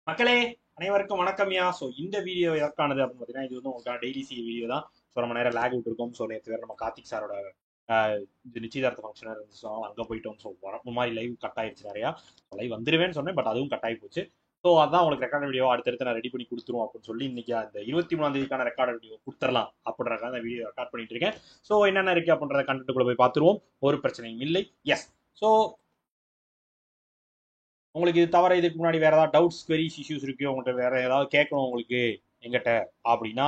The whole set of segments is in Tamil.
மக்களே, அனைவருக்கும் வணக்கம்யா. ஸோ இந்த வீடியோ எதற்கானது அப்படின்னு பார்த்தீங்கன்னா, இது வந்து உங்களுக்கான டெய்லி சி வீடியோ தான். ஸோ நம்ம நேரம் லேக் விட்டுருக்கோம். ஸோ நேற்று வேறு நம்ம கார்த்திக் சாரோட இது நிச்சயதார்த்த ஃபங்க்ஷன் இருந்துச்சு. ஸோ அங்கே போயிட்டோம். ஸோ வரப்பு மாதிரி லைவ் கட் ஆயிடுச்சு நிறையா. ஸோ லைவ் வந்துருவேன்னு சொன்னேன், பட் அதுவும் கட் ஆகி போச்சு. ஸோ அதான் உங்களுக்கு ரெக்கார்ட் வீடியோ அடுத்தடுத்து நான் ரெடி பண்ணி கொடுத்துருவோம் அப்படின்னு சொல்லி இன்னைக்கு அந்த 23ஆம் தேதிக்கான ரெக்கார்ட் வீடியோ கொடுத்துடலாம் அப்படின்றக்காக அந்த வீடியோ ரெக்கார்ட் பண்ணிட்டு இருக்கேன். ஸோ என்னென்ன இருக்கு அப்படின்றத கண்டென்ட்டுக்குள்ள போய் பார்த்துருவோம். ஒரு பிரச்சனையும் இல்லை. எஸ். ஸோ உங்களுக்கு இது தவிர இதுக்கு முன்னாடி வேற ஏதாவது டவுட்ஸ் queries இஷ்யூஸ் இருக்கு, உங்கள்கிட்ட வேற ஏதாவது கேட்கணும் உங்களுக்கு எங்கிட்ட அப்படின்னா,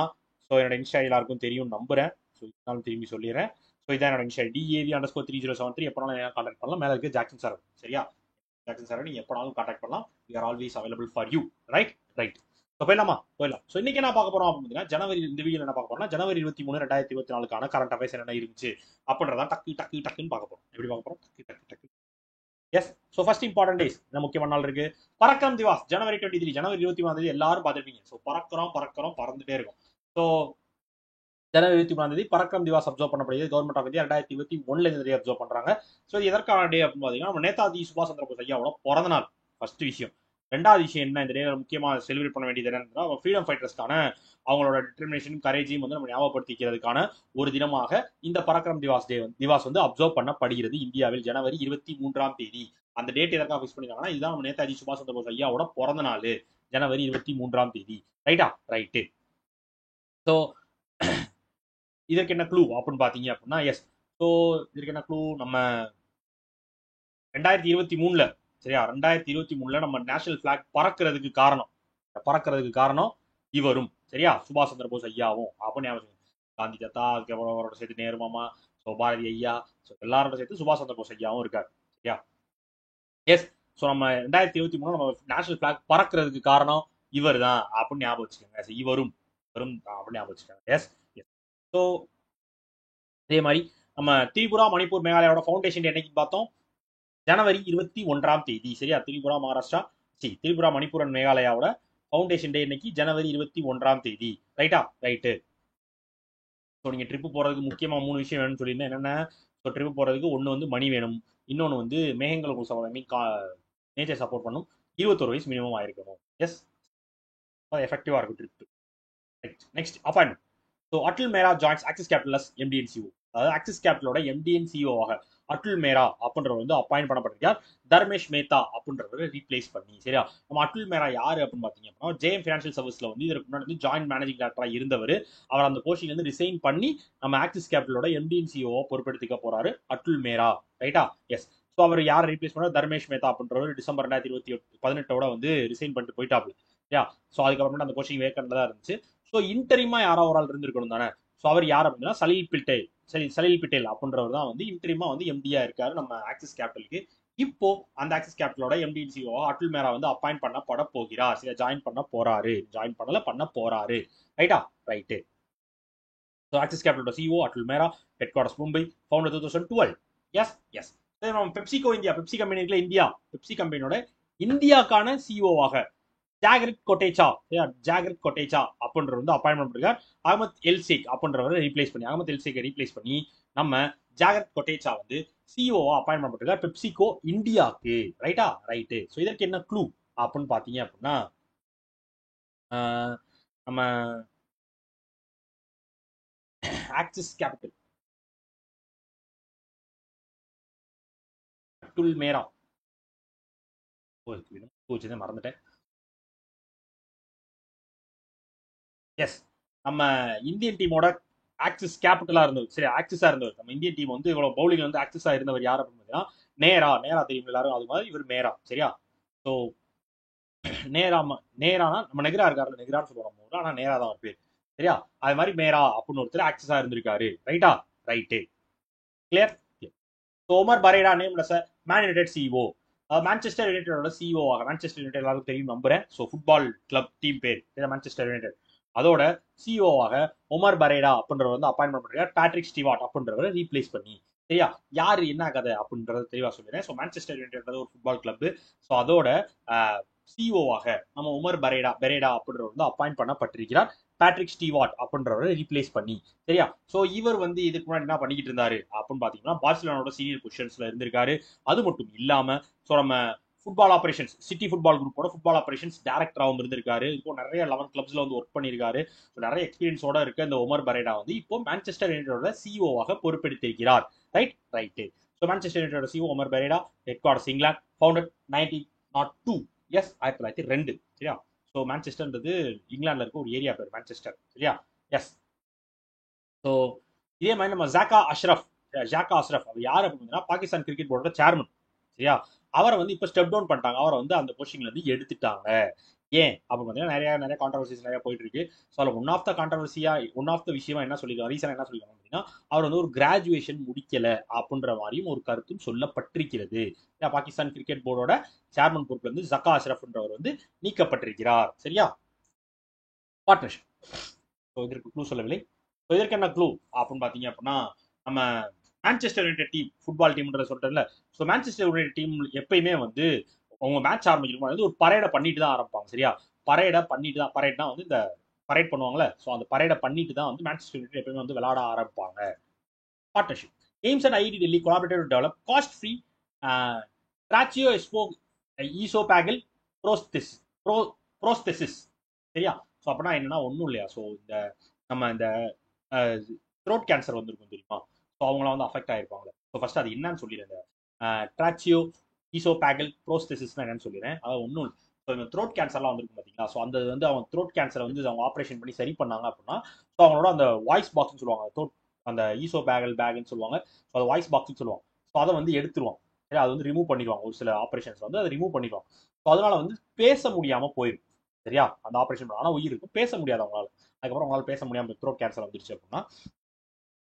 ஸோ என்னோட இன்ஸ்டா எல்லாருக்கும் தெரியும் நம்புறேன். ஸோ இதனாலும் திரும்பி சொல்லிடுறேன். ஸோ இதான் என்னோட இன்ஸ்டா DAV_3073. எப்போனாலும் கான்டாக்ட் பண்ணலாம். மேலே இருக்கு ஜாக்சன் சார். சரியா? ஜாக்சன் சார் நீங்க எப்போனாலும் கான்டாக்ட் பண்ணலாம். We are always available for you. Right right. So போயிடலாம். ஸோ இன்னைக்கு என்ன பார்க்க போறோம் அப்படின்னா, ஜனவரி இந்த வீடியோ என்ன பார்க்க போறோம்னா, ஜனவரி 23 2024 கரண்ட் அஃபேர்ஸ் என்னென்ன இருந்துச்சு அப்படின்றதான் டக்குன்னு பார்க்க போறோம். எப்படி பார்க்க போறோம்? டக்கு. Yes. So first important days என்ன முக்கியமான நாள் இருக்கு. பறக்கம் திவாஸ் ஜனவரி 23, ஜனவரி 23 எல்லாரும் பார்த்துருப்பீங்க. ஸோ பறக்கிறோம் பறந்துட்டே இருக்கும். ஸோ ஜனவரி 23 பறக்கம் திவாஸ் அப்சர்வ் பண்ணப்படுகிறது. கவர்மெண்ட் ஆஃப் இந்தியா 2021 இந்த டே அப்சர்வ் பண்றாங்க. ஸோ இது எதற்கான டே அப்படின்னு பார்த்தீங்கன்னா, நம்ம நேதாஜி சுபாஷ் சந்திர போஸ் ஐயாவோட பிறந்த நாள் ஃபர்ஸ்ட் விஷயம். ரெண்டாவது விஷயம் என்ன, இந்த டே முக்கியமாக செலிப்ரேட் பண்ண வேண்டியது என்னன்னா, ஃப்ரீடம் ஃபைட்டர்ஸ்க்கான அவங்களோட டிட்டர்மினேஷன் கரேஜையும் வந்து நம்ம ஞாபகப்படுத்திக்கிறதுக்கான ஒரு தினமாக இந்த பராக்கிரம் திவாஸ் வந்து அப்சர்வ் பண்ணப்படுகிறது இந்தியாவில் ஜனவரி 23. அந்த டேட் எதற்காக ஃபிக்ஸ் பண்ணிருக்காங்கன்னா, இதுதான் நம்ம நேதாஜி சுபாஷ் சந்திர போஸ் ஐயாவோட பிறந்த நாள் ஜனவரி 23. ரைட்டா? ரைட்டு. ஸோ இதற்கு என்ன க்ளூ அப்படின்னு பாத்தீங்க அப்படின்னா, எஸ். ஸோ இதற்கு என்ன க்ளூ, நம்ம 2023 சரியா, 2023 நம்ம நேஷனல் பிளாக் பறக்கிறதுக்கு காரணம் இவரும். சரியா? சுபாஷ் சந்திர போஸ் ஐயாவும் அப்படின்னு ஞாபகம். காந்தி தாத்தா, அதுக்கப்புறம் அவரோட சேர்த்து நேரு மாமா, ஸோ பாரதி ஐயா, ஸோ எல்லாரோட சேர்த்து சுபாஷ் சந்திர போஸ் ஐயாவும் இருக்காரு. சரியா? எஸ். ஸோ நம்ம 2023 நம்ம நேஷனல் பிளாக் பறக்கிறதுக்கு காரணம் இவர் தான் அப்படின்னு ஞாபகம் வச்சுக்கோங்க. இவரும் அப்படின்னு ஞாபகம் வச்சுக்கோங்க. எஸ். ஸோ அதே மாதிரி நம்ம திரிபுரா மணிப்பூர் மேகாலயாவோட ஃபவுண்டேஷன் என்னைக்கு பார்த்தோம், ஜனவரி 21. சரியா? திரிபுரா மணிப்பூர் அண்ட் மேகாலயாவோட ஃபவுண்டேஷன் டே இன்னைக்கு ஜனவரி 21. ரைட்டா? ரைட்டு. ஸோ நீங்க ட்ரிப்பு போறதுக்கு முக்கியமா 3 விஷயம் வேணும்னு சொல்லியிருந்தேன். என்னென்ன? ஸோ ட்ரிப்பு போறதுக்கு ஒன்று வந்து மணி வேணும், இன்னொன்று வந்து மேகங்கள் நேச்சர் சப்போர்ட் பண்ணும், 21 வயசு மினிமம் ஆயிருக்கணும். எஸ். எஃபெக்டிவா இருக்கும் trip. Next appointment. So Atul Mehra joins Axis Capital MDNCO. அதாவது ஆக்சிஸ் கேபிட்டலோட MDNCO-வாக அட்டுல் மேரா அப்படின்றவர் வந்து அப்பாயிண்ட் பண்ணப்பட்டிருக்கார் தர்மேஷ் மேத்தா அப்படின்றவரை ரீப்ளேஸ் பண்ணி. சரியா? நம்ம அட்டுல் மேரா யாரு அப்படின்னு பாத்தீங்க அப்படின்னா, JM ஃபினான்ஷியல் சர்வீஸ்ல வந்து இதற்கு முன்னாடி வந்து ஜாயின்ட் மேனேஜிங் டைரக்டரா இருந்தவர். அவர் அந்த போஸ்டிங் வந்து ரிசைன் பண்ணி நம்ம ஆக்சிஸ் கேபிட்டலோட MDNCO பொறுப்பெடுத்துக்க போறாரு அட்டுல் மேரா. ரைட்டா? எஸ். ஸோ அவர் யாரை ரீப்ளேஸ் பண்ணார்? தர்மேஷ் மேத்தா அப்படின்றவர் டிசம்பர் 2018 வந்து ரிசைன் பண்ணிட்டு போயிட்டாப்ல. சரியா? ஸோ அதுக்கப்புறமேட்டு அந்த போஸ்டிங் வேக்கன்ட் தான் இருந்துச்சு. ஸோ இன்டரிமா யாரோ ஒரு ஆள் இருந்திருக்கணும் தானே. ஸோ அவர் யார் அப்படின்னா சலீல் பிட்டேல் அப்படின்றவர் தான் வந்து இன்டரிமா வந்து MD-யா இருக்காரு நம்ம ஆக்சிஸ் கேபிட்டலுக்கு. இப்போ அந்த ஆக்சிஸ் கேபிட்டலோட MD&CO அட்டுல் மேரா வந்து அப்பாயிண்ட் பண்ணப்பட போகிறார். சரியா? ஜாயின் பண்ண போறாரு. ரைட்டா? ரைட்டு. ஸோ ஆக்சிஸ் கேபிட்டலோட CEO Atul Mehra, head quarters Mumbai, founder 2012. Yes. நம்ம பெப்சிகோ இந்தியா, பெப்சி கம்பெனி இருக்குல்ல இந்தியா, பெப்சி கம்பெனியோட இந்தியாக்கான CEO-வாக ஜாகிரத் கொட்டேச்சா அப்படின்றவர் வந்து அப்பாயின்மெண்ட் பண்ணிருக்கார். அகமத் எல்சேக் அப்படின்றவரை ரீப்ளேஸ் பண்ணி நம்ம ஜாகிரத் கொட்டேச்சா வந்து CEO-வா அப்பாயின்மெண்ட் பண்ணிருக்கார் பெப்சிகோ இந்தியாக்கு. ரைட்டா? ரைட்டு. ஸோ இதற்கு என்ன க்ளூ அப்படின்னு பாத்தீங்க அப்படின்னா, நம்ம ஆக்சிஸ் கேபிட்டல் அட்டுல் மேரா மறந்துட்டேன். எஸ். நம்ம இந்தியன் டீமோட ஆக்சிஸ் கேபிட்டலா இருந்தவர். சரி, ஆக்சிஸா இருந்தவர். நம்ம இந்தியன் டீம் வந்து இவ்வளவு பவுலிங் வந்து ஆக்சிஸா இருந்தவர் யார் அப்படின்னு நேரா தெரியும் எல்லாரும். அது மாதிரி இவர் மேரா. சரியா? ஸோ நேரானா நம்ம நெகிரா இருக்காருல்ல, நெகிரான்னு சொல்லுவாங்க, ஆனா நேரா தான் அவர் பேர். சரியா? அது மாதிரி மேரா அப்படின்னு ஒருத்தர் ஆக்சிஸா இருந்திருக்காரு. ரைட்டா? Right. Clear. So Omar Berrada நேம்ல சார் மேன் யுனைடெட் CEO. மான்செஸ்டர் யுனைடெடோட CEO-வாக, மான்செஸ்டர் யுனைடெட் எல்லாருக்கும் தெரியும் நம்புறேன். ஸோ ஃபுட்பால் கிளப் டீம் பேர் மான்செஸ்டர் யுனைடெட். அதோட CEO-வாக ஒமர் பரேடா அப்படின்றவர் வந்து அப்பாயின்மெண்ட் பண்ணிருக்கார் பேட்ரிக் ஸ்டீவார்ட் அப்படின்றவரை ரீப்ளேஸ் பண்ணி. சரியா? யாரு என்ன கதை அப்படின்றத தெளிவா சொல்லிடுறேன். ஸோ மான்செஸ்டர் யுனைடெட் ஒரு ஃபுட்பால் கிளப். ஸோ அதோட CEO-வாக நம்ம உமர் பெரேடா அப்படின்றவர் வந்து அப்பாயிண்ட் பண்ணப்பட்டிருக்கிறார் பேட்ரிக் ஸ்டீவார்ட் அப்படின்றவரை ரீப்ளேஸ் பண்ணி. சரியா? ஸோ இவர் வந்து இதுக்கு முன்னாடி என்ன பண்ணிக்கிட்டு இருந்தாரு அப்படின்னு பாத்தீங்கன்னா, பார்சிலோனாவோட சீனியர் பொசிஷன்ஸ்ல இருந்திருக்காரு. அது மட்டும் இல்லாம ஸோ நம்ம ஃபுட்பால் ஆபரேஷன்ஸ் சிட்டி ஃபுட்பால் குரூப்போட ஃபுட்பால் ஆபரேஷன்ஸ் டைரக்டராகவும் இருந்திருக்காரு. இப்போ நிறைய 11 கிளப்ஸ்ல வந்து ஒர்க் பண்ணியிருக்காரு. நிறைய எக்ஸ்பீரியன்ஸோட இருக்க இந்த ஒமர் பரேடா வந்து இப்போ மான்செஸ்டர் யுனைடெடோட சிஓவாக பொறுப்பெடுத்திருக்கிறார். ரைட்டு. ஸோ மான்செஸ்டர் யுனைடெடோட CEO Omar Berrada, head quarters இங்கிலாந்து, ஃபவுண்டட் 1902. எஸ் 1902. சரியா? ஸோ மான்செஸ்டர்ன்றது இங்கிலாந்துல இருக்க ஒரு ஏரியா பேர் மான்செஸ்டர். சரியா? எஸ். ஸோ இதே மாதிரி நம்ம ஜாக்கா அஷ்ரஃப் அவர் யார் அப்படின்னா பாகிஸ்தான் கிரிக்கெட் போர்டோட சேர்மன். சரியா? அவரை வந்து இப்போ ஸ்டெப் டவுன் பண்ணிட்டாங்க. அவரை வந்து அந்த பொசிஷன்ல இருந்து எடுத்துட்டாங்க. ஏன் அப்படின்னு பார்த்தீங்கன்னா நிறைய கான்ட்ரவர்சிஸ் நிறைய போயிட்டு இருக்கு. ஸோ அதில் ஒன் ஆஃப் த விஷயமா என்ன சொல்லிருக்காங்க, ரீசன் என்ன சொல்லிருக்காங்க அப்படின்னா அவர் வந்து ஒரு கிராஜுவேஷன் முடிக்கல அப்படின்ற மாதிரியும் ஒரு கருத்தும் சொல்லப்பட்டிருக்கிறது. பாகிஸ்தான் கிரிக்கெட் போர்டோட சேர்மன் பொறுப்புல இருந்து ஜக்கா அஷ்ரஃப்ன்றவர் வந்து நீக்கப்பட்டிருக்கிறார். சரியா? பார்ட்னர்ஷிப். ஸோ இதற்கு க்ளூ சொல்லவில்லை. ஸோ இதற்கு என்ன க்ளூ அப்படின்னு பார்த்தீங்க அப்படின்னா நம்ம மான்செஸ்டர் யுனைடெட் டீம் ஃபுட்பால் டீம்ன்ற சொல்றேன்ல. ஸோ மான்செஸ்டர் யுனைடெட் டீம் எப்பயுமே வந்து அவங்க மேட்ச் ஆரம்பிக்கும் வந்து ஒரு பரேடை பண்ணிட்டு தான் ஆரம்பிப்பாங்க. சரியா? பரேட்னா வந்து இந்த பரேட் பண்ணுவாங்கல்ல. ஸோ அந்த பரேடை பண்ணிட்டு தான் வந்து மான்செஸ்டர் யுனைடெட் எப்பயுமே வந்து விளையாட ஆரம்பிப்பாங்க. Partnership. AIIMS and IIT Delhi collaborated to develop cost free tracheo esophageal prosthesis. சரியா? ஸோ அப்படின்னா என்னன்னா ஒன்றும் இல்லையா. ஸோ இந்த த்ரோட் கேன்சர் வந்திருக்கும் தெரியுமா. ஸோ அவங்களாம் வந்து அஃபெக்ட் ஆயிருப்பாங்க. ஸோ ஃபர்ஸ்ட் அது என்னன்னு சொல்லிடுறேன். ட்ராச்சியோ ஈசோபேகல் ப்ரோஸ்தெசிஸ்னா என்னன்னு சொல்லிடுறேன். அதாவது ஒன்றும் ஸோ இந்த த்ரோட் கேன்சர்லாம் வந்திருக்கும் பார்த்தீங்களா. ஸோ அந்த வந்து அவங்க த்ரோட் கேன்சரை வந்து அவங்க ஆப்ரேஷன் பண்ணி சரி பண்ணாங்க அப்படின்னா ஸோ அவங்களோட அந்த வாய்ஸ் பாக்ஸ்னு சொல்லுவாங்க. த்ரோட் அந்த பேக்னு சொல்லுவாங்க. ஸோ அதை வாய்ஸ் பாக்ஸ்னு சொல்லுவாங்க. ஸோ அதை வந்து எடுத்துருவாங்க. சரி, அதை வந்து ரிமூவ் பண்ணிடுவாங்க. ஒரு சில ஆப்ரேஷன்ஸ் வந்து அதை ரிமூவ் பண்ணிடுவாங்க. ஸோ அதனால வந்து பேச முடியாம போயிடும். சரியா? அந்த ஆப்ரேஷன் ஆனால் உயிர் இருக்கும், பேச முடியாது அவங்களால. அதுக்கப்புறம் அவங்களால பேச முடியாமல் த்ரோட் கேன்சர் வந்துருச்சு அப்படின்னா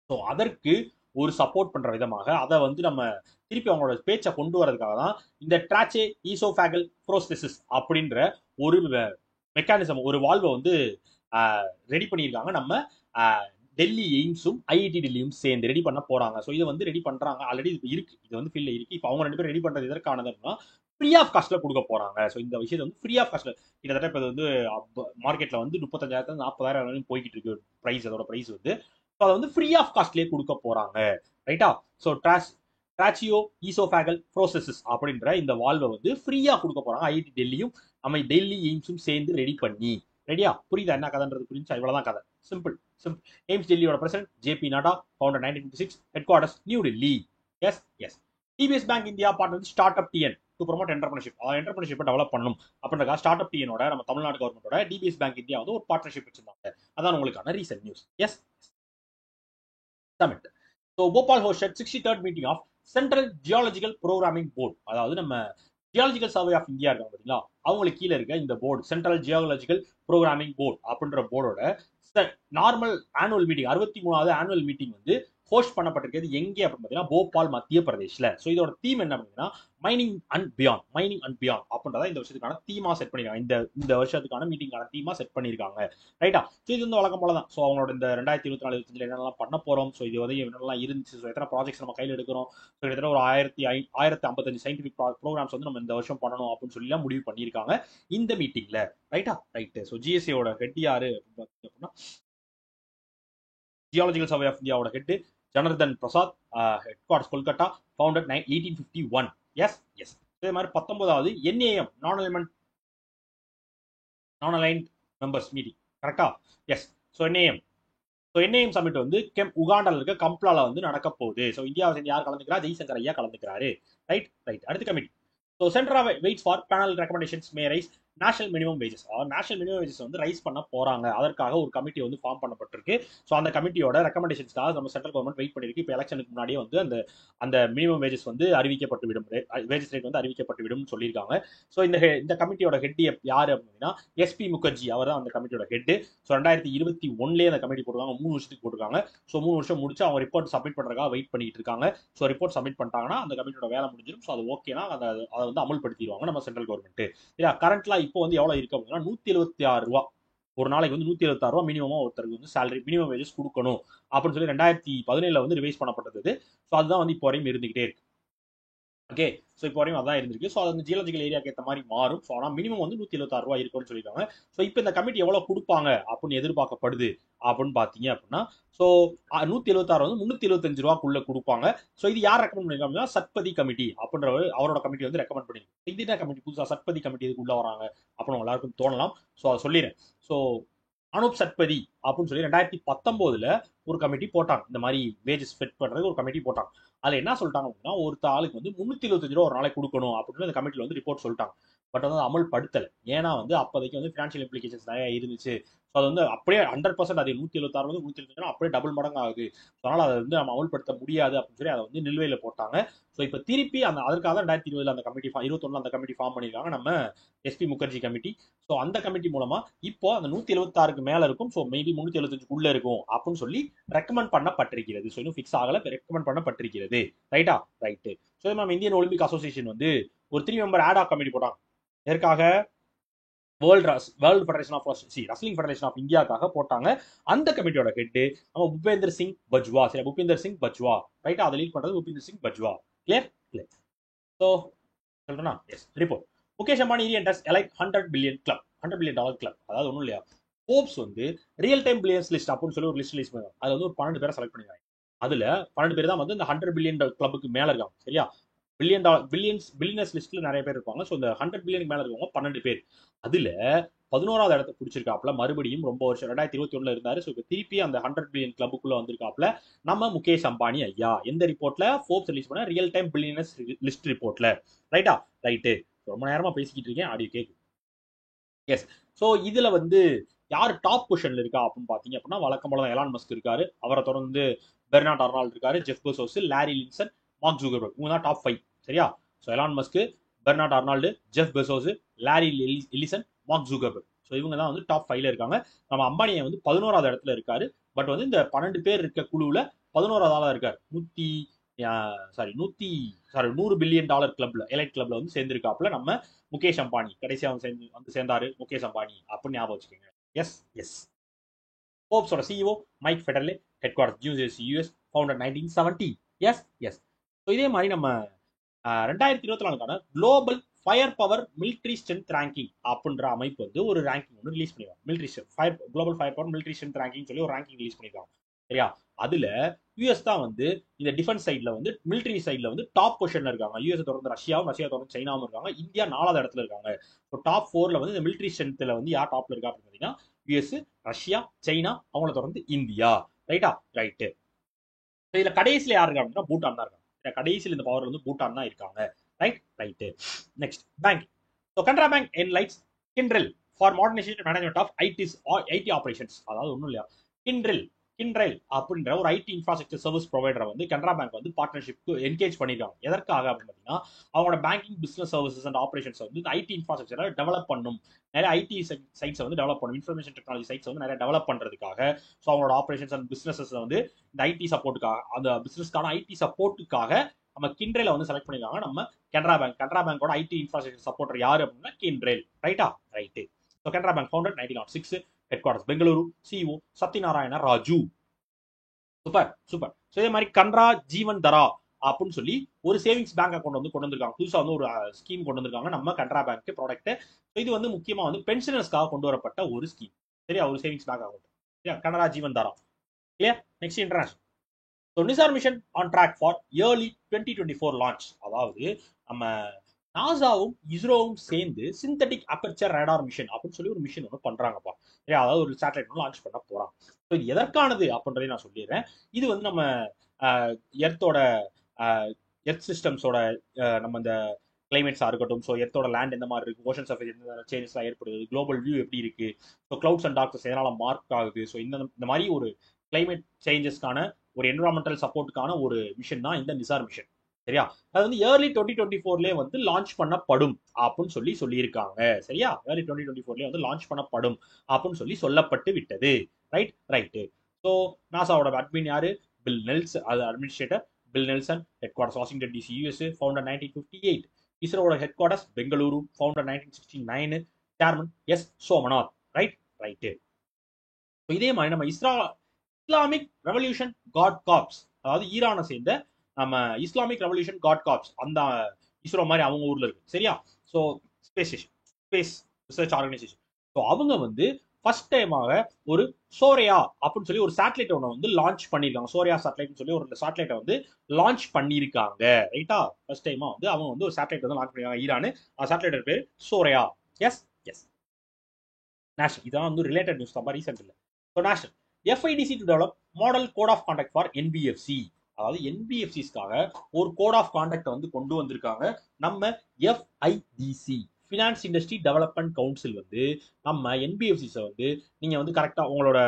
ஸோ அதற்கு ஒரு சப்போர்ட் பண்ற விதமாக அதை வந்து நம்ம திருப்பி அவங்களோட பேச்சை கொண்டு வரதுக்காக தான் இந்த ட்ராச்சே ஈசோஃபேகல் ப்ரோஸ்தெசிஸ் அப்படின்ற ஒரு மெக்கானிசம், ஒரு வால்வை வந்து ரெடி பண்ணியிருக்காங்க. நம்ம டெல்லி எய்ம்ஸும் ஐஐடி டெல்லியும் சேர்ந்து ரெடி பண்ண போறாங்க. ஸோ இதை வந்து ரெடி பண்றாங்க. ஆல்ரெடி இருக்கு, இது வந்து ஃபீல்ட்ல இருக்கு. இப்போ அவங்க 2 பேரும் ரெடி பண்றது எதற்கானதுன்னா ஃப்ரீ ஆஃப் காஸ்ட்ல கொடுக்க போறாங்க. ஸோ இந்த விஷயத்தை வந்து ஃப்ரீ ஆஃப் காஸ்ட்ல கிட்டத்தட்ட இப்போ வந்து மார்க்கெட்ல வந்து 35,000 40,000 வரைக்கும் போய்கிட்டு இருக்கு பிரைஸ். அதோட பிரைஸ் வந்து அதை வந்து ஃப்ரீ ஆஃப் காஸ்ட்லேயே கொடுக்க போறாங்க. ரைட்டா? ஸோ ட்ராச்சியோ ஈசோஃபேகல் ப்ரோசஸஸ் அப்படின்ற இந்த வால்வை வந்து ஃப்ரீயா கொடுக்க போறாங்க. ஐஐடி டெல்லியும் நம்ம டெல்லி எய்ம்ஸும் சேர்ந்து ரெடி பண்ணி. ரெடியா? புரியுதா என்ன கதைன்றது? புரிஞ்சா? இவ்வளவுதான் கதை. சிம்பிள். எய்ம்ஸ் டெல்லியோட president JP Nadda, founder 1956, head quarters New Delhi. Yes. DBS bank India partner start up TN to promote entrepreneurship. என்டர்பிரினர்ஷிப்பை டெவலப் பண்ணும் அப்படின்றக்கா ஸ்டார்ட் அப் டிஎனோட நம்ம தமிழ்நாடு கவர்மெண்டோட டிபிஎஸ் பேங்க் இந்தியா வந்து ஒரு பார்ட்னர்ஷிப் வச்சிருந்தாங்க. அதான் உங்களுக்கான recent news. Yes. Summit. So Bhopal hosted 63rd meeting of Central Geological Programming Board. அதாவது நம்ம ஜியாலஜிக்கல் சர்வே ஆஃப் இந்தியா இருக்காங்க பார்த்தீங்களா, அவங்களுக்கு கீழே இருக்க இந்த board central geological programming board அப்படின்ற போர்டோட நார்மல் ஆனுவல் மீட்டிங் 63வது ஆனுவல் மீட்டிங் வந்து ஹோஸ்ட் பண்ணப்பட்டிருக்கிறது எங்கே அப்படின்னு பார்த்தீங்கன்னா போபால் மத்திய பிரதேஷ்ல. ஸோ இதோட தீம் என்ன அப்படின்னா மைனிங் அண்ட் பியாண்ட் அப்படின்றத இந்த வருஷத்துக்கான தீமா செட் பண்ணிருக்காங்க. இந்த வருஷத்துக்கான மீட்டிங்கான தீமா செட் பண்ணிருக்காங்க. ரைட்டா? ஸோ இது வந்து வழக்கம் போல தான். ஸோ அவங்களோட இந்த 2024-25 என்னெல்லாம் பண்ண போறோம், ஸோ இது வந்து என்னெல்லாம் இருந்துச்சு, ஸோ எத்தனை ப்ராஜெக்ட்ஸ் நம்ம கையில் எடுக்கிறோம், ஸோ கிட்டத்தட்ட ஒரு 1055 சயின்டிபிக் ப்ரோக்ராம்ஸ் வந்து நம்ம இந்த வருஷம் பண்ணணும் அப்படின்னு சொல்லி முடிவு பண்ணியிருக்காங்க இந்த மீட்டிங்ல. ரைட்டா? ரைட்டு. ஸோ ஜிஎஸ்ஏயோட ஹெட் யாரு அப்படின்னா ஜியாலஜிக்கல் சர்வே ஆஃப் இந்தியாவோட head Janardhan Prasad, head quarters Kolkata, founded 1851. Yes. இதே மாதிரி 19வது NAM non aligned members meeting. கரெக்டா? எஸ். ஸோ என்ஏஎம் சமிட் வந்து உகாண்டால இருக்க கம்ப்லால வந்து நடக்க போகுது. ஸோ இந்தியாவை சேர்ந்து யார் கலந்துக்கிறா? ஜெய்சங்கர் ஐயா கலந்துக்கிறாரு. ரைட். அடுத்த committee. So central weights for panel recommendations May rice national minimum wages. National minimum wages வந்து ரைஸ் பண்ண போறாங்க. அதற்காக ஒரு கமிட்டி வந்து ஃபார்ம் பண்ணப்பட்டிருக்கு. ஸோ அந்த கமிட்டியோட ரெக்கமெண்டேஷன்ஸ்க்காக நம்ம சென்ட்ரல் கவர்மெண்ட் வெயிட் பண்ணிருக்கு. இப்போ எலெக்ஷனுக்கு முன்னாடியே வந்து அந்த மினிமம் வேஜஸ் வந்து அறிவிக்கப்பட்டு விடும், வேஜஸ் ரேட் வந்து அறிவிக்கப்பட்டு விடும் சொல்லியிருக்காங்க. ஸோ இந்த கமிட்டியோட ஹெட் யாரு அப்படின்னா எஸ்பி முகர்ஜி, அவர் தான் அந்த கமிட்டியோட ஹெட். ஸோ 2021 அந்த கமிட்டி போட்டுருக்காங்க, 3 வருஷத்துக்கு போட்டுருக்காங்க. ஸோ 3 வருஷம் முடிச்சு அவங்க ரிப்போர்ட் சப்மிட் பண்றதுக்காக வெயிட் பண்ணிட்டு இருக்காங்க. ஸோ ரிப்போர்ட் சப்மிட் பண்ணிட்டாங்கன்னா அந்த கமிட்டியோட வேலை முடிஞ்சிடும். ஸோ அது ஓகேனா அதை வந்து அமல்படுத்திடுவாங்க நம்ம சென்ட்ரல் கவர்மெண்ட். இல்லையா? கரண்ட்ல இப்போ வந்து எவ்வளவு இருக்கு அப்படின்னா 176 ரூபா ஒரு நாளைக்கு வந்து 176 ரூபா மினிமமா ஒருத்தருக்கு வந்து சேலரி மினிமம் வேஜஸ் கொடுக்கணும் அப்படின்னு சொல்லி 2017 வந்து ரிவைஸ் பண்ணப்பட்டது. ஸோ அதுதான் வந்து இப்போ வரையும் இருந்துகிட்டே இருக்கு. ஓகே. ஸோ இப்போ வரையும் அதான் இருந்திருக்கு. ஸோ அது அந்த ஜியாலஜிக்கல் ஏரியாக்கு ஏற்ற மாதிரி மாறும். ஸோ ஆனால் மினிமம் வந்து 176 ரூபா இருக்கும்னு சொல்லியிருக்காங்க. ஸோ இப்போ இந்த கமிட்டி எவ்வளோ கொடுப்பாங்க அப்படின்னு எதிர்பார்க்கப்படுது அப்படின்னு பார்த்தீங்க அப்படின்னா, ஸோ 176 வந்து 375 ரூபாக்குள்ள கொடுப்பாங்க. ஸோ இது யார் ரெக்கமெண்ட் பண்ணிருக்காங்கன்னா சத்பதி கமிட்டி அப்படின்ற அவரோட கமிட்டி வந்து ரெக்கமெண்ட் பண்ணிருக்கு. இது என்ன கமிட்டி புதுசாக சத்பதி கமிட்டி இதுக்கு உள்ள வராங்க அப்படின்னு எல்லாருக்கும் தோணலாம். ஸோ அதை சொல்லிடுறேன். ஸோ அனூப் சத்பதி அப்படின்னு சொல்லி 2019 ஒரு கமிட்டி போட்டாங்க. இந்த மாதிரி வேஜஸ் ஃபிட் பண்றதுக்கு ஒரு கமிட்டி போட்டாங்க. அதுல என்ன சொல்லிட்டாங்க அப்படின்னா, ஒருத்த ஆளுக்கு வந்து 375 ரூபா ஒரு நாளைக்கு கொடுக்கணும் அப்படின்னு அந்த கமிட்டில வந்து ரிப்போர்ட் சொல்லிட்டாங்க. பட் வந்து அமல்படுத்தல. ஏன்னா வந்து அப்போதைக்கு வந்து ஃபினான்ஷியல் இம்ப்ளிகேஷன்ஸ் நிறைய இருந்துச்சு. ஸோ அது வந்து அப்படியே 100% அது 176 வந்து 175 அப்படியே டபுள் மடங்கு ஆகுது. அதனால அதை வந்து நம்ம அமல்படுத்த முடியாது அப்படின்னு சொல்லி அதை வந்து நிலுவையில போட்டாங்க. ஸோ இப்போ திருப்பி அந்த அதற்காக 2020 அந்த கமிட்டி 21 அந்த கமிட்டி ஃபார்ம் பண்ணிருக்காங்க நம்ம எஸ்பி முகர்ஜி கமிட்டி. ஸோ அந்த கமிட்டி மூலமா இப்போ அந்த 176க்கு மேல இருக்கும். ஸோ மேபி 375க்குள்ள இருக்கும் அப்படின்னு சொல்லி ரெக்கமெண்ட் பண்ணப்பட்டிருக்கிறது. ஸோ இன்னும் ஃபிக்ஸ் ஆகல, ரெக்கமெண்ட் பண்ணப்பட்டிருக்கிறது. ரைட்டா? ரைட்டு. ஸோ நம்ம இந்தியன் ஒலிம்பிக் அசோசியேஷன் வந்து ஒரு 3 மெம்பர் ஆடாக் கமிட்டி போட்டாங்க. எதற்காக? World federation of wrestling federation of இந்தியாக்காக போட்டாங்க. அந்த கமிட்டியோட ஹெட் நம்ம பூபேந்தர் சிங் பஜ்வா. சரி, பூபேந்தர் சிங் பஜ்வா. ரைட்டா? அதை லீட் பண்றது Bhupender Singh Bajwa. Clear? Clear. So சொல்றேன்னா, yes report. Mukesh Ambani reenters elite $100 billion club. $100 billion club. அதாவது ஒன்றும் இல்லையா, ஃபோர்ப்ஸ் வந்து ரியல் டைம் பில்லியன்ஸ் லிஸ்ட் அப்படின்னு சொல்லி ஒரு லிஸ்ட் பண்ணுவாங்க. அது வந்து ஒரு 12 பேரை செலக்ட் பண்ணிருக்காங்க. அதுல 12 பேர் தான் வந்து இந்த $100 பில்லியன் கிளப்புக்கு மேல இருக்காங்க. சரியா? பில்லியனர்ஸ் லிஸ்ட்ல நிறைய பேர் இருப்பாங்க. ஸோ இந்த 100 பில்லியனுக்கு மேல இருக்கவங்க 12 பேர். அதுல 11வது இடத்தை பிடிச்சிருக்காப்ல. மறுபடியும் ரொம்ப வருஷம் 2021 இருந்தாரு. ஸோ இப்போ திருப்பி அந்த 100 பில்லியன் கிளப்புக்குள்ள வந்திருக்காப்ல நம்ம முகேஷ் அம்பானி ஐயா. எந்த ரிப்போர்ட்ல? ஃபோர்ப்ஸ் ரிலீஸ் பண்ண ரியல் டைம் பில்லியனர்ஸ் லிஸ்ட் ரிப்போர்ட்ல. ரைட்டா? ரைட்டு. ரொம்ப நேரமா பேசிக்கிட்டு இருக்கேன், ஆடியோ கேக்கு. எஸ். ஸோ இதுல வந்து யார் டாப் பொசிஷன்ல இருக்கா அப்படின்னு பாத்தீங்க அப்படின்னா, வழக்கம் போல எலான் மஸ்க் இருக்காரு. அவரை தொடர்ந்து பெர்னார்ட் அர்னால்ட் இருக்காரு, Jeff Bezos, Larry Ellison, Mark Zuckerberg. இவங்க தான் டாப் 5. சரியா? So Elon Musk, Bernard Arnault, Jeff Bezos, Larry Ellison, Mark Zuckerberg. So இவங்க தான் வந்து டாப் 5ல இருக்காங்க. நம்ம அம்பானியை வந்து 11வது இடத்துல இருக்காரு. பட் வந்து இந்த 12 பேர் இருக்க குழுவுல 11வது ஆளா இருக்காரு. 100 பில்லியன் டாலர் கிளப்ல, எலைட் கிளப்ல வந்து சேர்ந்திருக்காப்ல நம்ம முகேஷ் அம்பானி. கடைசியா வந்து சேர்ந்தாரு முகேஷ் அம்பானி அப்படின்னு ஞாபகம் வச்சுக்கோங்க. Yes yes. ஃபோர்ப்ஸோட CEO Mike Federle, head quarters New Jersey US, founder 1970. Yes yes. So இதே மாதிரி நம்ம 2024க்கான global fire power military strength ranking அப்படின்ற அமைப்பு வந்து ஒரு ரேங்கிங் ஒன்று ரிலீஸ் பண்ணிருக்காங்க. Military strength global fire power military strength ranking சொல்லி ஒரு ரேங்கிங் ரிலீஸ் பண்ணிருக்காங்க. சரியா? அதுல யூஎஸ் தான் வந்து இந்த டிஃபென்ஸ் சைட்ல வந்து மிலிட்ரி சைட்ல வந்து டாப் பொசிஷன்ல இருக்காங்க. யூஎஸ் தொடர்ந்து ரஷ்யாவும், ரஷ்யா தொடர்ந்து சைனாவும் இருக்காங்க. இந்தியா 4வது இடத்துல இருக்காங்க. ஸோ டாப் 4ல வந்து இந்த மிலிட்ரி ஸ்ட்ரென்த்ல வந்து யார் டாப்ல இருக்கா அப்படின்னு பார்த்தீங்கன்னா, யூஎஸ், ரஷ்யா, சைனா, அவங்கள தொடர்ந்து இந்தியா. ரைட்டா? ரைட்டு. இதுல கடைசியில யாரு இருக்காங்க அப்படின்னா பூட்டான் தான் இருக்காங்க. கடைசியில் இந்த பவர்ல வந்து பூட்டான் தான் இருக்காங்க. Right? Right. Next bank. So Canara bank என்லைட்ஸ் கிண்ட்ரில் for modernisation management of ID operations. அதாவது ஒன்றும் இல்லையா, கிண்ட்ரில் அப்படின்ற ஒரு ஐடி இன்ஃப்ராஸ்ட்ரக்சர் சர்வீஸ் ப்ரொவைடரை வந்து கனரா பேங்க் வந்து பார்ட்னர்ஷிப்க்கு என்கேஜ் பண்ணிருக்காங்க. எதற்காக அப்படின்னு பார்த்தீங்கன்னா, அவங்களோட banking business services and operations வந்து ஐடி இன்ஃப்ராஸ்ட்ரக்சரை டெவலப் பண்ணும். நிறைய ஐடி சைட்ஸ் வந்து டெவலப் பண்ணும். இன்ஃபர்மேஷன் டெக்னாலஜி சைட்ஸ் வந்து நிறைய டெவலப் பண்றதுக்காக, ஸோ அவங்களோட ஆபரேஷன்ஸ் அண்ட் பிசினஸஸ் வந்து இந்த ஐடி சப்போர்ட்டுக்காக, அந்த பிசினஸ்க்கான ஐடி சப்போர்ட்டுக்காக நம்ம கிண்ட்ரேல வந்து செலக்ட் பண்ணிருக்காங்க நம்ம கனரா பேங்க். கனரா பேங்கோட ஐடி இன்ஃப்ராஸ்ட்ரக்சர் சப்போர்ட்டர் யாரு அப்படின்னா கிண்ட்ரேல். ரைட்டா? Right. So Canara bank founder 1906, head quarters Bengaluru, CEO Satyanarayana Raju. Super super. So இதே மாதிரி கனரா ஜீவன் தரா அப்படின்னு சொல்லி ஒரு சேவிங்ஸ் பேங்க் அக்கௌண்ட் வந்து கொண்டு வந்திருக்காங்க. புதுசாக வந்து ஒரு ஸ்கீம் கொண்டு வந்திருக்காங்க நம்ம கனரா பேங்க் ப்ராடக்ட். இது வந்து முக்கியமா வந்து பென்ஷனர்ஸ்க்காக கொண்டு வரப்பட்ட ஒரு ஸ்கீம். சரியா? ஒரு சேவிங்ஸ் பேங்க் அக்கௌண்ட். சரியா? Canara Jeevan Dhara. Clear? Next international. So NISAR mission on track for early 2024 launch. அதாவது நம்ம நாசாவும் இஸ்ரோவும் சேர்ந்து சிந்தட்டிக் அப்பர்ச்சர் ரேடார் மிஷன் அப்படின்னு சொல்லி ஒரு மிஷன் ஒன்று பண்றாங்கப்பா. அதாவது ஒரு சேட்டலைட் ஒன்று லான்ச் பண்ண போறாங்க. ஸோ இது எதற்கானது அப்படின்றதையும் நான் சொல்லிடுறேன். இது வந்து நம்ம எர்த்தோட எர்த் சிஸ்டம்ஸோட நம்ம இந்த கிளைமேட்ஸாக இருக்கட்டும், ஸோ எர்த்தோட லேண்ட் எந்த மாதிரி இருக்கு, ஓஷன் சர்ஃபேஸ் எந்த சேஞ்சஸ்லாம் ஏற்படுது, குளோபல் வியூ எப்படி இருக்கு, ஸோ கிளவுட்ஸ் அண்ட் டார்க்ஸ் எதனால மார்க் ஆகுது, ஸோ இந்த மாதிரி ஒரு கிளைமேட் சேஞ்சஸ்க்கான ஒரு என்வரான்மெண்டல் சப்போர்ட்டுக்கான ஒரு மிஷன் தான் இந்த நிசார் மிஷன். சரியா? அது வந்து ஏர்லி 2024 வந்து லான்ச் பண்ணப்படும் அப்படின்னு சொல்லியிருக்காங்க. சரியா? ஏர்லி 2024 வந்து லான்ச் பண்ணப்படும் அப்படின்னு சொல்லப்பட்டு விட்டது. ரைட்? ரைட்டு. ஸோ நாசாவோட அட்மின் யாரு? Bill Nelson. அது administrator Bill Nelson. Head quarters Washington DC US, founder 1958. இஸ்ரோவோட head quarters Bengaluru, founder 1969. Chairman S Somanath. Right? Right. இதே மாதிரி நம்ம இஸ்லாமிக் ரெவல்யூஷன் காட் காப்ஸ், அதாவது ஈரானை சேர்ந்த நம்ம இஸ்லாமிக் ரெவல்யூஷன் காட் காப்ஸ் அந்த இஸ்ரோ மாதிரி அவங்க ஊர்ல இருக்கு சரியா. So space station, space research organisation. So அவங்க வந்து ஃபர்ஸ்ட் டைமாக ஒரு சோரியா அப்படின்னு சொல்லி ஒரு சேட்டலைட் ஒன்று வந்து லான்ச் பண்ணியிருக்காங்க. சோரியா சேட்டலைட்னு சொல்லி ஒரு சேட்டலைட்டை வந்து லான்ச் பண்ணியிருக்காங்க ரைட்டா. ஃபர்ஸ்ட் டைமா வந்து அவங்க வந்து ஒரு சேட்டலைட் வந்து லான்ச் பண்ணிருக்காங்க ஈரானு. சேட்டலைட் பேர் சோரியா. S S national. இதான் வந்து ரிலேட்டட் நியூஸ் தான், ரீசெண்ட் இல்லை. So national FIDC to develop model code of contact for NBFC. அதாவது NBFCஸ்க்காக ஒரு கோட் ஆஃப் கான்டாக்ட் வந்து கொண்டு வந்திருக்காங்க நம்ம FIDC, finance industry development council. வந்து நம்ம NBFCஸை வந்து நீங்க வந்து கரெக்டா உங்களோட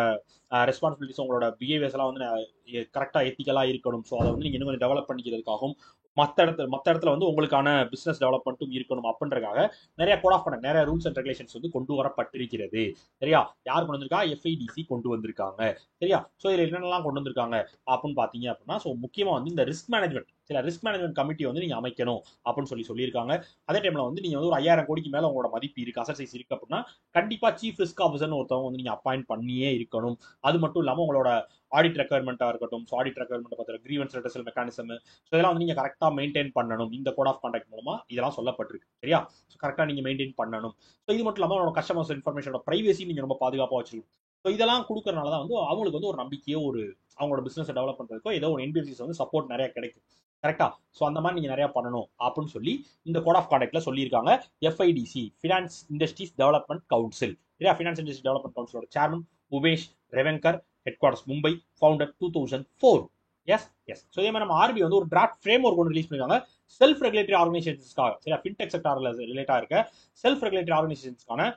ரெஸ்பான்சிபிலிட்டிஸ், உங்களோட பிஹேவியர்ஸ் எல்லாம் வந்து கரெக்டா எத்திக்கலா இருக்கணும். ஸோ அதை வந்து நீங்க இன்னும் கொஞ்சம் டெவலப் பண்ணிக்கிறதுக்காகவும் மற்ற இடத்துல வந்து உங்களுக்கான பிசினஸ் டெவலப்மெண்ட்டும் இருக்கணும் அப்படின்றதுக்காக நிறைய கோட் ஆஃப் கான்டாக்ட், நிறைய ரூல்ஸ் அண்ட் ரெகுலேஷன்ஸ் வந்து கொண்டு வரப்பட்டிருக்கிறது சரியா. யார் கொண்டு வந்திருக்கா? FIDC கொண்டு வந்திருக்காங்க சரியா. ஸோ இதில் என்னென்னலாம் கொண்டு வந்திருக்காங்க அப்படின்னு பார்த்தீங்க அப்படின்னா, ஸோ முக்கியமாக வந்து இந்த ரிஸ்க் மேனேஜ்மெண்ட், சில ரிஸ்க் மேனேஜ்மெண்ட் கமிட்டி வந்து நீங்க அமைக்கணும் அப்படின்னு சொல்லியிருக்காங்க. அதே டைம்ல வந்து நீங்க வந்து ஒரு 5000 கோடிக்கு மேல உங்களோட மதிப்பு இருக்கு, அசட் சைஸ் இருக்கு அப்படின்னா கண்டிப்பா சீஃப் ரிஸ்க் ஆஃபீஸர்னு ஒருத்தவங்க வந்து நீங்க அப்பாயிண்ட் பண்ணியே இருக்கணும். அது மட்டும் இல்லாமல் உங்களோட ஆடிட் ரெக்குயர்மெண்ட்டாக இருக்கட்டும், ஸோ ஆடிட் ரெக்குயர்மெண்ட் பார்த்துற கிரீவன்ஸ் ரெட்ரஸல் மெக்கானிசம், ஸோ இதெல்லாம் வந்து நீங்கள் கரெக்டாக மெயின்டைன் பண்ணணும். இந்த கோட் ஆஃப் கான்டாக்ட் மூலமா இதெல்லாம் சொல்லப்பட்டிருக்கு சரியா. ஸோ கரெக்டாக நீங்கள் மெயின்டைன் பண்ணணும். ஸோ இது மட்டும் இல்லாமல் உங்களோட கஸ்டமர்ஸ் இன்ஃபர்மேஷனோட ப்ரைவசி நீங்கள் ரொம்ப பாதுகாப்பாக வச்சுக்கணும். ஸோ இதெல்லாம் கொடுக்கறனால தான் வந்து அவங்களுக்கு வந்து ஒரு நம்பிக்கையோ ஒரு அவங்களோட பிசினஸ் டெவலப் பண்றதுக்கோ ஏதோ ஒரு NBFCஸ் வந்து சப்போர்ட் நிறைய கிடைக்கும் கரெக்டா. ஸோ அந்த மாதிரி நீங்க நிறைய பண்ணணும் அப்படின்னு சொல்லி இந்த கோட் ஆஃப் கான்டாக்ட்ல சொல்லியிருக்காங்க. FIDC, finance industries development council சரியா. ஃபினான்ஸ் இண்டஸ்ட்ரி டெவலப்மெண்ட் கவுன்சிலோட chairman Umesh Revankar, head quarters Mumbai, founder 2004. Yes yes. So இதே மாதிரி நம்ம RBI வந்து ஒரு டிராஃப்ட் ஃப்ரேம் ஒர்க் ஒன்று ரிலீஸ் பண்ணிருக்காங்க செல்ஃப் ரெகுலேட்டரி ஆர்கனைசேஷன்ஸ்க்காக சரியா. ஃபின்டெக் செக்டார்ல ரிலேட்டா இருக்க செல்ஃப் ரெகுலேட்டரி ஆர்கனைசேஷன்ஸ்க்கான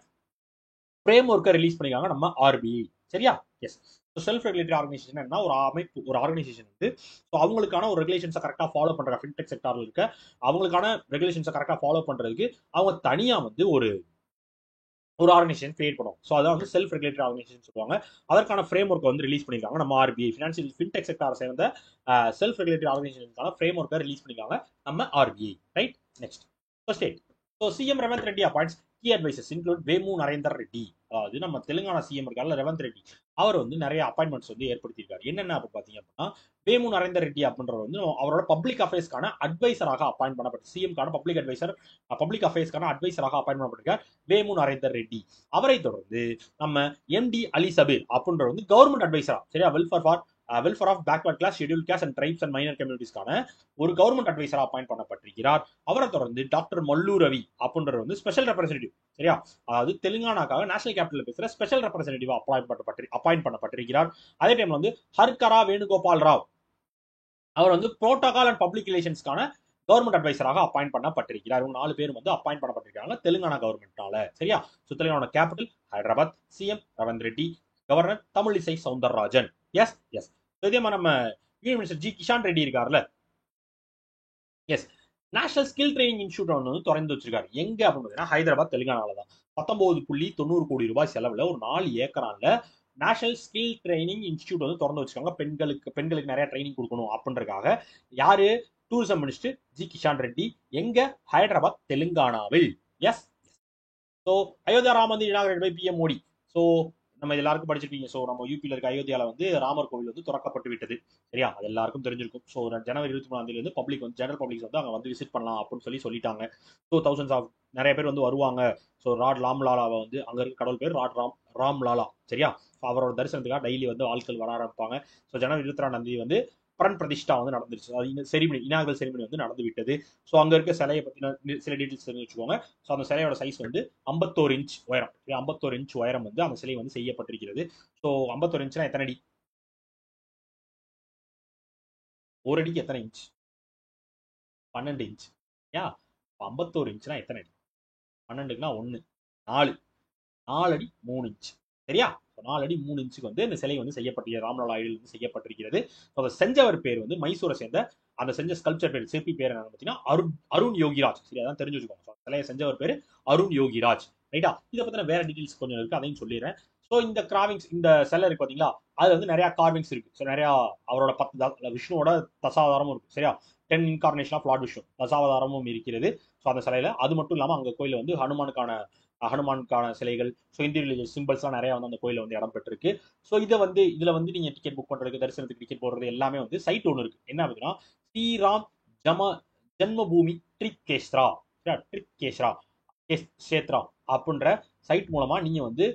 ஃப்ரேம் ஒர்க்கை ரிலீஸ் பண்ணிருக்காங்க நம்ம RBI சரியா. எஸ். செல்ஃப் ரெகுலேட்டரி ஆர்கனைசேஷன் என்ன, ஒரு அமைப்பு, ஒரு ஆர்கனைசேஷன் வந்து ஸோ அவங்களுக்கான ஒரு ரெகுலேஷன்ஸை கரெக்டாக ஃபாலோ பண்றாங்க. ஃபின்டெக் செக்டார்ல இருக்க அவங்களுக்கான ரெகுலேஷன்ஸை கரெக்டாக ஃபாலோ பண்றதுக்கு அவங்க தனியா வந்து ஒரு ஆர்கனைசேஷன் கிரியேட் பண்ணுவோம். ஸோ அதான் வந்து செல்ஃப் ரெகுலேட்டரி ஆர்கனைசேஷன் சொல்லுவாங்க. அதற்கான ஃப்ரேம் ஒர்க் வந்து ரிலீஸ் பண்ணிருக்காங்க நம்ம RBI. ஃபினான்சியல் ஃபின்டெக் செக்டார் சேர்ந்த செல்ஃப் ரெகுலேட்டரி ஆர்கனைசேஷனுக்கான ஃப்ரேம் ஒர்க்கை ரிலீஸ் பண்ணிருக்காங்க நம்ம RBI right. Next state. So CM Revanth Reddy appoints key advisers include Vemu Narender Reddy. அதாவது நம்ம தெலுங்கானா CM இருக்கார்ல ரேவந்த் ரெட்டி, அவர் வந்து நிறைய அப்பாயின்மெண்ட்ஸ் வந்து ஏற்படுத்தியிருக்காரு. என்னென்ன அப்படி பார்த்தீங்க அப்படின்னா, வேமு நரேந்தர் ரெட்டி அப்படின்றவர் வந்து அவரோட பப்ளிக் அஃபேர்ஸ்க்கான அட்வைசராக அப்பாயிண்ட் பண்ணப்பட்டு CMக்கான பப்ளிக் பப்ளிக் அஃபேர்ஸ்க்கான அட்வைசராக அப்பாயிண்ட் பண்ணப்பட்டிருக்கார் வேமு நரேந்தர் ரெட்டி. அவரை தொடர்ந்து நம்ம MD அலி சபீர் அப்படின்ற வந்து கவர்மெண்ட் அட்வைசரா சரியா, welfare of backward class, schedule class and tribes and minor கம்யூனிட்டிஸ்க்கான ஒரு கவர்மெண்ட் அட்வைசரா அப்பாயிண்ட் பண்ணப்பட்டிருக்கிறார். அவரை தொடர்ந்து டாக்டர் மல்லு ரவி அப்படின்ற வந்து ஸ்பெஷல் ரெப்ரஸன்டேட்டிவ் சரியா, அதாவது தெலுங்கானாக்காக நேஷனல் கேபிட்டல் பேசுற ஸ்பெஷல் ரெப்ரஸன்டேட்டிவ் அப்பாயிண்ட் பண்ணப்பட்டிருக்கிறார். அதே டைம்ல வந்து ஹர்கரா வேணுகோபால் ராவ், அவர் வந்து புரோட்டோகால் அண்ட் பப்ளிக் ரிலேஷன்ஸ்க்கான கவர்மெண்ட் அட்வைசராக அப்பாயிண்ட் பண்ணப்பட்டிருக்கிறார். இவங்க 4 பேர் வந்து அப்பாயிண்ட் பண்ணப்பட்டிருக்காங்க தெலுங்கானா கவர்மெண்ட்டால சரியா. So Telangana capital Hyderabad, CM Revanth Reddy, governor Tamilisai Soundararajan. Yes yes. இதே மாதிரி நம்ம யூனியன் மினிஸ்டர் கிஷான் ரெட்டி இருக்காருல்ல, yes, national skill training institute ஒன்று வந்து திறந்து வச்சிருக்காரு. எங்க அப்படின்னு ஹைதராபாத் தெலுங்கானால தான். 19.90 கோடி ரூபாய் செலவுல ஒரு 4 ஏக்கரான்ல நேஷனல் ஸ்கில் ட்ரைனிங் இன்ஸ்டியூட் வந்து திறந்து வச்சிருக்காங்க. பெண்களுக்கு நிறைய ட்ரைனிங் கொடுக்கணும் அப்படின்றதுக்காக. யாரு? Tourism minister Kishan Reddy. எங்க? ஹைதராபாத் தெலுங்கானாவில். Yes. So Ayodhya Rama Mandir inaugurated by PM Modi. So நம்ம எல்லாருக்கும் படிச்சிருப்பீங்க. ஸோ நம்ம யூபியில் இருக்க அயோத்தியாவில் வந்து ராமர் கோவில் வந்து திறக்கப்பட்டு விட்டது சரியா, அது எல்லாருக்கும் தெரிஞ்சிருக்கும். ஸோ ஜனவரி 23 வந்து பப்ளிக் வந்து ஜெனரல் பப்ளிக் வந்து அங்கே வந்து விசிட் பண்ணலாம் அப்படின்னு சொல்லிட்டாங்க. ஸோ தௌசண்ட்ஸ் ஆஃப் நிறைய பேர் வந்து வருவாங்க. ஸோ ராட் ராம்லாலாவை வந்து அங்கே இருக்க கடவுள் பேர் ராம்லாலா சரியா. ஸோ அவரோட தரிசனத்துக்காக டெய்லி வந்து ஆட்கள் வர ஆரம்பிப்பாங்க. ஸோ ஜனவரி 22 வந்து பிரண் பிரதிஷ்டா வந்து நடந்துருச்சு. அது செரிமனி, இனாகரல் செரிமனி வந்து நடந்து விட்டது. ஸோ அங்க இருக்க சிலையை பத்தின சில டீடைல்ஸ் தெரிஞ்சு வச்சுக்கோங்க. ஸோ அந்த சிலையோட சைஸ் வந்து 51 இன்ச் உயரம். 51 இன்ச் உயரம் வந்து அந்த சிலை வந்து செய்யப்பட்டிருக்கிறது. ஸோ 51 இன்ச்னா எத்தனை அடி? ஒரு அடிக்கு எத்தனை இன்ச்? 12 இன்ச். யா, 51 இன்ச்னா எத்தனை அடி? 12க்குனா 1 4 அடி 3 இன்ச் சரியா. 4 அடி 3 இன்ச்சுக்கு வந்து இந்த சிலை வந்து செய்யப்பட்டிருக்கிறது. ராம்லாலா ஐடியில் வந்து செய்யப்பட்டிருக்கிறது. அதை செஞ்சவர் பேர் வந்து மைசூரை சேர்ந்த அந்த செஞ்ச ஸ்கல்ப்சர் பேர், சிற்பி பேர் என்னன்னு பார்த்தீங்கன்னா அருண் யோகிராஜ். சரி, அதான் தெரிஞ்சு வச்சுக்கோங்க. சிலையை செஞ்சவர் பேர் அருண் யோகிராஜ் ரைட்டா. இதை பத்தின வேற டீடைல்ஸ் கொஞ்சம் இருக்கு, அதையும் சொல்லிடுறேன். ஸோ இந்த கிராவிங்ஸ், இந்த சிலை இருக்கு பார்த்தீங்களா, அது வந்து நிறைய கார்விங்ஸ் இருக்கு. ஸோ நிறைய அவரோட 10 விஷ்ணுவோட தசாவதாரமும் இருக்கு சரியா. 10 இன்கார்னேஷன் ஆஃப் லார்ட் விஷ்ணு தசாவதாரமும் இருக்கிறது. ஸோ அந்த சிலையில அது மட்டும் இல்லாமல் அங்கே கோயிலில் வந்து ஹனுமானுக்கான ஹனுமானுக்கான சிலைகள், ஸோ இந்து ரிலீஜியஸ் சிம்பிள்ஸ்லாம் நிறைய வந்து அந்த கோயிலில் வந்து இடம் பெற்றிருக்கு. ஸோ இதில் வந்து நீங்கள் டிக்கெட் புக் பண்ணுறதுக்கு, தரிசனத்துக்கு டிக்கெட் போடுறது எல்லாமே வந்து சைட் ஒன்று இருக்குது. என்ன அப்படின்னா ஸ்ரீராம் ஜம ஜன்மபூமி ட்ரிகேஸ்ரா ட்ரிகேஸ்ரா கஷேத்ரா அப்படின்ற சைட் மூலமா நீங்க வந்து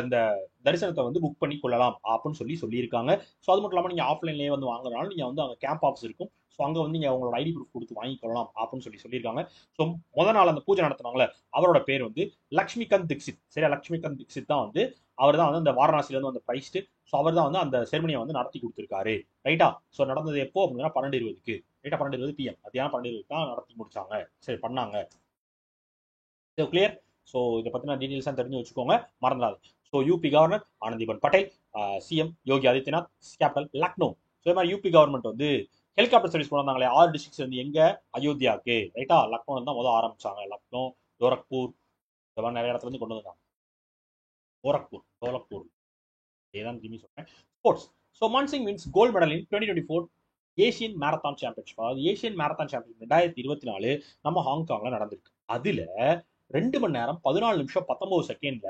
இந்த தரிசனத்தை வந்து புக் பண்ணி கொள்ளலாம் அப்படின்னு சொல்லியிருக்காங்க. ஸோ அது மட்டும் இல்லாமல் நீங்கள் ஆஃப்லைன்லேயே வந்து வாங்குறதுனால நீங்கள் வந்து அங்கே கேம்ப் ஆஃபீஸ் இருக்கும். ஸோ அங்கே வந்து நீங்கள் அவங்களோட ஐடி ப்ரூஃப் கொடுத்து வாங்கிக்கொள்ளலாம் அப்படின்னு சொல்லியிருக்காங்க. ஸோ முதல் நாள் அந்த பூஜை நடத்தினாங்களே அவரோட பேர் வந்து லக்ஷ்மிகாந்த் தீக்ஷித். சரியா, லக்ஷ்மிகாந்த் தீக்ஷித் தான் வந்து அவர் தான் வந்து அந்த வாரணாசிலேருந்து வந்து பிரைஸ்டு. ஸோ அவர் தான் வந்து அந்த செரிமனியை வந்து நடத்தி கொடுத்துருக்காரு. ரைட்டா. ஸோ நடந்தது எப்போ அப்படின்னா 12:20 ரைட்டா, 12:20 PM மத்தியானம் 12:20 தான் நடத்தி முடிச்சாங்க. சரி பண்ணாங்க. கிளியர். ஸோ இதை பற்றின டீட்டெயில்ஸாக தெரிஞ்சு வச்சுக்கோங்க, மறந்துடாது. So UP governor Anandiben Patel, CM Yogi Adityanath, capital Lucknow. So இது மாதிரி யூபி கவர்மெண்ட் வந்து ஹெலிகாப்டர் சர்வீஸ் கொண்டு வந்தாங்களே 6 டிஸ்ட்ரிக்ஸ் வந்து எங்க அயோத்தியாவுக்கு. ரைட்டா, லக்னோ தான் முதல் ஆரம்பிச்சாங்க. லக்னோ, கோரக்பூர், இந்த மாதிரி நிறைய இடத்துல இருந்து கொண்டு வந்தாங்க. கோரக்பூர் இதுதான் திரும்பி சொல்றேன். Sports. So Mansingh wins gold medal in 2024 Asian marathon championship. அதாவது ஏஷியன் மேரத்தான் சாம்பியன்ஷிப் 2024 நம்ம ஹாங்காங்ல நடந்திருக்கு. அதுல 2 மணி நேரம் 14 நிமிஷம் 19 செகண்ட்ல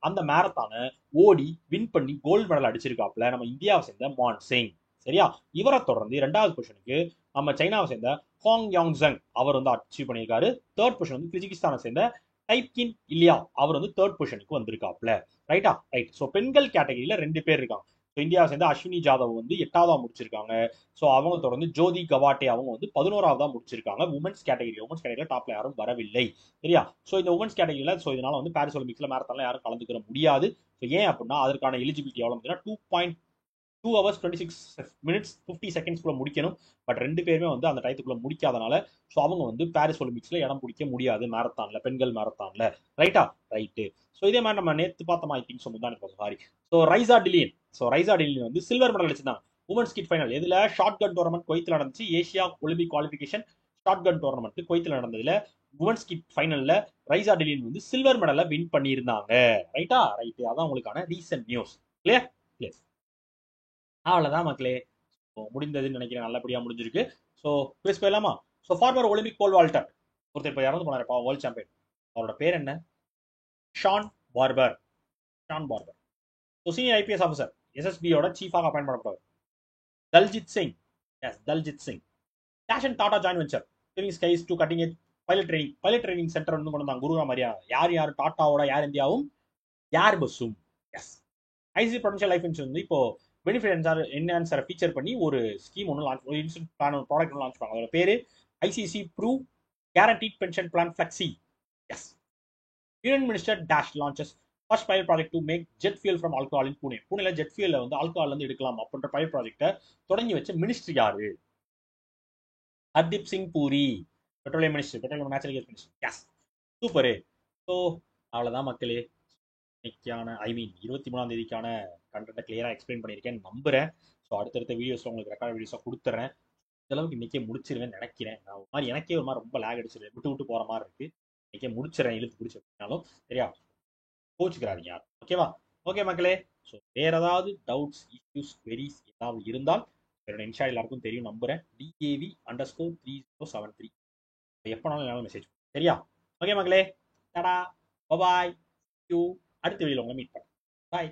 அந்த மேரத்தானை ஓடி வின் பண்ணி கோல்டு மெடல் அடிச்சிருக்காப்ல நம்ம இந்தியாவை சேர்ந்த மான்சிங். சரியா, இவரை தொடர்ந்து 2வது பொசிஷனுக்கு நம்ம சைனாவை சேர்ந்த ஹாங் யாங்ஸங் அவர் வந்து அச்சீவ் பண்ணியிருக்காரு. 3rd பொசிஷன் வந்து கிர்கிஸ்தானை சேர்ந்த டைப்கின் இல்லியா அவர் வந்து 3rd பொசிஷனுக்கு வந்திருக்காப்ல. ரைட்டா, ரைட். ஸோ பெண்கள் கேட்டகரியில 2 பேர் இருக்காங்க. ஸோ இந்தியாவை சேர்ந்த அஸ்வினி ஜாதவ் வந்து 8வதா முடிச்சிருக்காங்க. ஸோ அவங்க தொடர்ந்து ஜோதி கவாட்டே அவங்க வந்து 11வதா முடிச்சிருக்காங்க. உமன்ஸ் கேட்டகரியில டாப்ல யாரும் வரவில்லை. சரியா. ஸோ இந்த உமன்ஸ் கேட்டகரியில ஸோ இதனால வந்து பாரிஸ் ஒலிம்பிக்ஸ்ல மேரத்தான்ல யாரும் கலந்துக்கிற முடியாது. ஸோ ஏன் அப்படின்னா அதற்கான எலிஜிபிலிட்டி எவ்வளோ 2 hours 26 minutes 50 seconds முடிக்கணும். பட் 2 பேருமே வந்து அந்த டயத்துக்குள்ள முடிக்காதனால ஸோ அவங்க வந்து பாரிஸ் ஒலிம்பிக்ஸ்ல இடம் பிடிக்க முடியாது மேரத்தான்ல, பெண்கள் மேரத்தான்ல. ரைட்டா, ரைட்டு. ஸோ இதே மாதிரி நம்ம நேற்று பார்த்தோம், I think sorry. So Raiza Dhillon வந்து சில்வர் மெடல் அடிச்சிருந்தாங்க உமன்ஸ் கிட் ஃபைனல். எதுல ஷார்ட் கன் டோர்னமெண்ட் குவைத்தில் நடந்துச்சு. Asia Olympic qualification shotgun tournament குவைத்தில் நடந்ததுல உமன்ஸ் கிட் ஃபைனல்ல ரைசா டிலியன் வந்து சில்வர் மெடலை வின் பண்ணியிருந்தாங்க. ரைட்டா, ரைட்டு. அதான் உங்களுக்கான ரீசன்ட் நியூஸ். கிளியர். அவ்வளவுதான் மக்களே. முடிந்ததுன்னு நினைக்கிறேன், நல்லபடியா முடிஞ்சிருக்கு. ஸோ குவிஸ் போயிடலாமா? So former Olympic pole vaulter ஒருத்தர் இப்போ இறந்து போனாருப்பா, வேர்ல்ட் சாம்பியன். அவரோட பேர் என்ன? Shawn Barber. So senior IPS officer, எஸ்எஸ்பியோட சீஃபாக அப்பாயிண்ட் பண்ணப்பட்டவர். Daljit Singh. Dash and Tata joint venture giving skies to cutting edge pilot training centre வந்து கொண்டு வந்தாங்க குருராம் மரியா. யார் டாட்டாவோட ஏர் இந்தியாவும் ஏர் பஸ்ஸும். Yes. ICC potential life insurance வந்து இப்போ பெனிஃபிட் என்ஹான்சரை ஃபீச்சர் பண்ணி ஒரு ஸ்கீம் ஒன்று லான்ச், ஒரு இன்சூரன்ஸ் பிளான், ஒரு ப்ராடக்ட் ஒன்று லான்ச் பண்ணாங்க. அதோட பேரு ICICI Pru guaranteed pension plan flexi. Yes. Union minister dash launches first pilot project to make jet fuel from alcohol in Pune. புனேல ஜெட் ஃபியூல வந்து ஆல்கஹால் வந்து எடுக்கலாம் அப்படின்ற பைலட் ப்ராஜெக்டை தொடங்கி வச்ச மினிஸ்ட்ரி யாரு? Hardeep Singh Puri, petroleum natural gas minister. Yes, super. So அவ்வளோதான் மக்களே. இன்னைக்கான 23ஆம் தேதிக்கான கண்டென்ட்டை கிளியராக எக்ஸ்பிளைன் பண்ணியிருக்கேன் நம்புறேன். ஸோ அடுத்தடுத்த வீடியோஸ் உங்களுக்கு ரெக்கார்ட் வீடியோஸாக கொடுத்துறேன். இந்தளவுக்கு இன்னைக்கே முடிச்சிருவேன்னு நினைக்கிறேன். நான் ஒரு மாதிரி எனக்கே ஒரு மாதிரி ரொம்ப லேக் அடிச்சிருவேன், விட்டு போகிற மாதிரி இருக்கு. இன்னைக்கே முடிச்சிடறேன், இழுத்து பிடிச்சி அப்படின்னாலும் சரியா, கோச்சுக்கிறாதீங்க யாரும். ஓகேவா? ஓகே மக்களே. ஸோ வேற ஏதாவது டவுட்ஸ், இஷ்யூஸ், வெரிஸ் ஏதாவது இருந்தால் என்னோட இன்ஸ்டா எல்லாருக்கும் தெரியும் நம்புறேன், DAV_3073. எப்போனாலும் என்னாலும் மெசேஜ் சரியா? ஓகே மக்களே, டாடா, பாய். அடுத்த வீடியோவில் உங்களை மீட் பண்ணேன். பாய்.